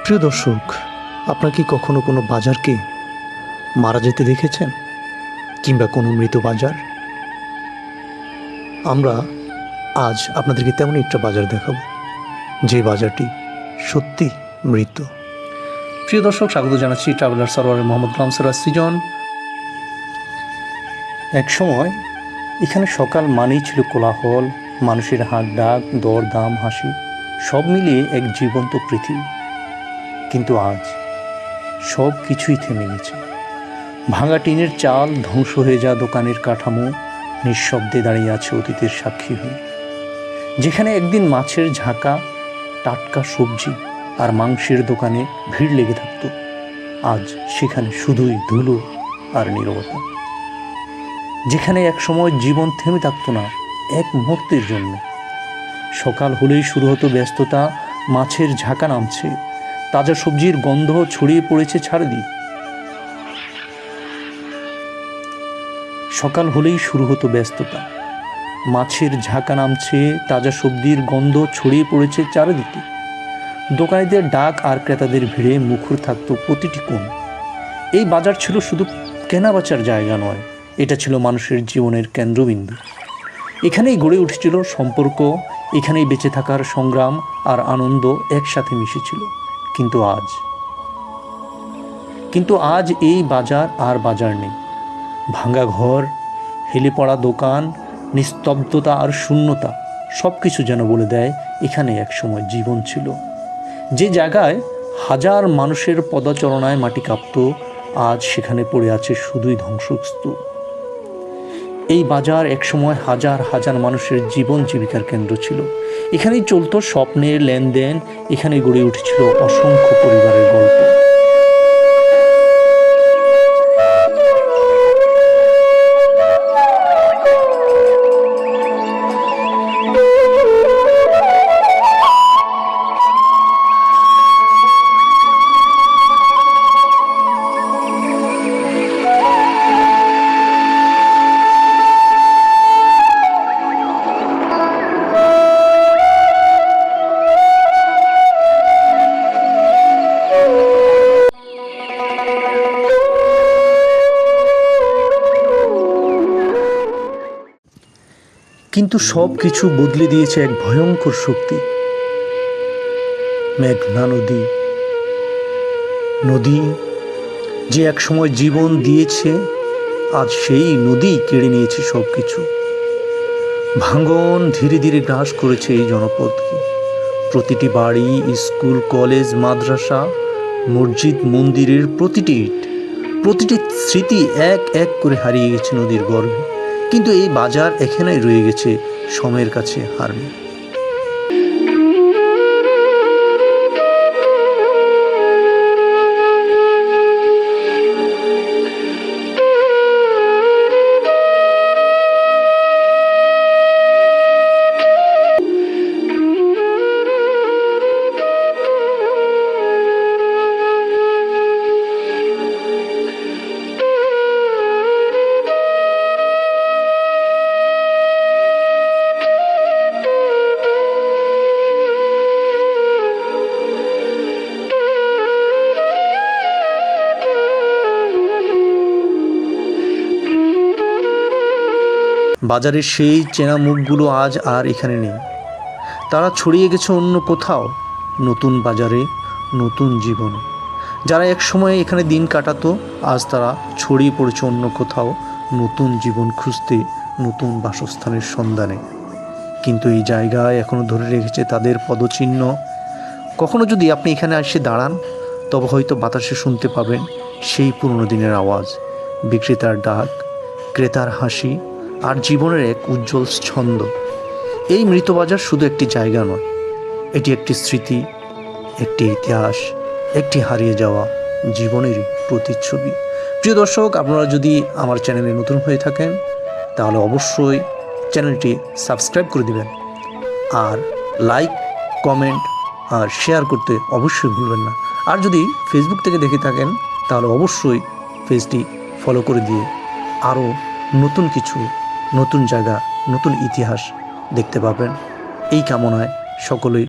প্রিয় দর্শক, আপনারা কি কখনো কোনো বাজারকে মারা যেতে দেখেছেন, কিংবা কোনো মৃত বাজার? আমরা আজ আপনাদেরকে তেমনই একটা বাজার দেখাবো, যে বাজারটি সত্যি মৃত। প্রিয় দর্শক, স্বাগত জানাচ্ছি ট্রাভেলার সার্ভারের মোহাম্মদ গোলাম সিরাজ সৃজন। এক সময় এখানে সকাল মানেই ছিল কোলাহল, মানুষের হাঁক ডাক, দর দাম, হাসি, সব মিলিয়ে এক জীবন্ত পৃথিবী। কিন্তু আজ সব কিছুই থেমে গেছে। ভাঙা টিনের চাল, ধ্বংস হয়ে যাওয়া দোকানের কাঠামো নিঃশব্দে দাঁড়িয়ে আছে অতীতের সাক্ষী হয়ে। যেখানে একদিন মাছের ঝাঁকা, টাটকা সবজি আর মাংসের দোকানে ভিড় লেগে থাকত, আজ সেখানে শুধুই ধুলো আর নীরবতা। যেখানে এক সময় জীবন থেমে থাকতো না এক মুহূর্তের জন্য। সকাল হলেই শুরু হতো ব্যস্ততা, মাছের ঝাঁকা নামছে, তাজা সবজির গন্ধ ছড়িয়ে পড়েছে চারিদিকে। সকাল হলেই শুরু হতো ব্যস্ততা, মাছের ঝাঁকা নামছে, তাজা সবজির গন্ধ ছড়িয়ে পড়েছে চারিদিকে। দোকানিদের ডাক আর ক্রেতাদের ভিড়ে মুখর থাকতো প্রতিটি কোণ। এই বাজার ছিল শুধু কেনাবেচার জায়গা নয়, এটা ছিল মানুষের জীবনের কেন্দ্রবিন্দু। এখানেই গড়ে উঠেছিল সম্পর্ক, এখানেই বেঁচে থাকার সংগ্রাম আর আনন্দ একসাথে মিশেছিল। কিন্তু আজ এই বাজার আর বাজার নেই। ভাঙা ঘর, হেলে পড়া দোকান, নিস্তব্ধতা আর শূন্যতা, সব কিছু যেন বলে দেয় এখানে একসময় জীবন ছিল। যে জায়গায় হাজার মানুষের পদচারণায় মাটি কাঁপত, আজ সেখানে পড়ে আছে শুধুই ধ্বংসস্তূপ। এই বাজার একসময় হাজার হাজার মানুষের জীবন জীবিকার কেন্দ্র ছিল। এখানেই চলতো স্বপ্নের লেনদেন, এখানেই গড়ে উঠেছিল অসংখ্য পরিবারের গল্প। কিন্তু সব কিছু বদলে দিয়েছে এক ভয়ঙ্কর শক্তি, মেঘনা নদী। নদী যে এক সময় জীবন দিয়েছে, আজ সেই নদী কেড়ে নিয়েছে সব কিছু। ভাঙন ধীরে ধীরে গ্রাস করেছে এই জনপদকে। প্রতিটি বাড়ি, স্কুল, কলেজ, মাদ্রাসা, মসজিদ, মন্দিরের প্রতিটি ইট, প্রতিটি স্মৃতি এক এক করে হারিয়ে গেছে নদীর গর্ভে। কিন্তু এই বাজার এখানেই রয়ে গেছে সময়ের কাছে হার মেনে। বাজারের সেই চেনা মুখগুলো আজ আর এখানে নেই। তারা ছড়িয়ে গেছে অন্য কোথাও, নতুন বাজারে, নতুন জীবনে। যারা এক সময় এখানে দিন কাটাতো, আজ তারা ছড়িয়ে পড়েছে অন্য কোথাও, নতুন জীবন খুঁজতে, নতুন বাসস্থানের সন্ধানে। কিন্তু এই জায়গায় এখনও ধরে রেখেছে তাদের পদচিহ্ন। কখনো যদি আপনি এখানে এসে দাঁড়ান, তবে হয়তো বাতাসে শুনতে পাবেন সেই পুরনো দিনের আওয়াজ, বিক্রেতার ডাক, ক্রেতার হাসি আর জীবনের এক উজ্জ্বল ছন্দ। এই মৃত বাজার শুধু একটি জায়গা নয়, এটি একটি স্মৃতি, একটি ইতিহাস, একটি হারিয়ে যাওয়া জীবনের প্রতিচ্ছবি। প্রিয় দর্শক, আপনারা যদি আমার চ্যানেলে নতুন হয়ে থাকেন, তাহলে অবশ্যই চ্যানেলটি সাবস্ক্রাইব করে দিবেন, আর লাইক, কমেন্ট আর শেয়ার করতে অবশ্যই ভুলবেন না। আর যদি ফেসবুক থেকে দেখে থাকেন, তাহলে অবশ্যই পেজটি ফলো করে দিয়ে আরও নতুন কিছু, নতুন জায়গা, নতুন ইতিহাস দেখতে পাবেন। এই কামনায় সকলেই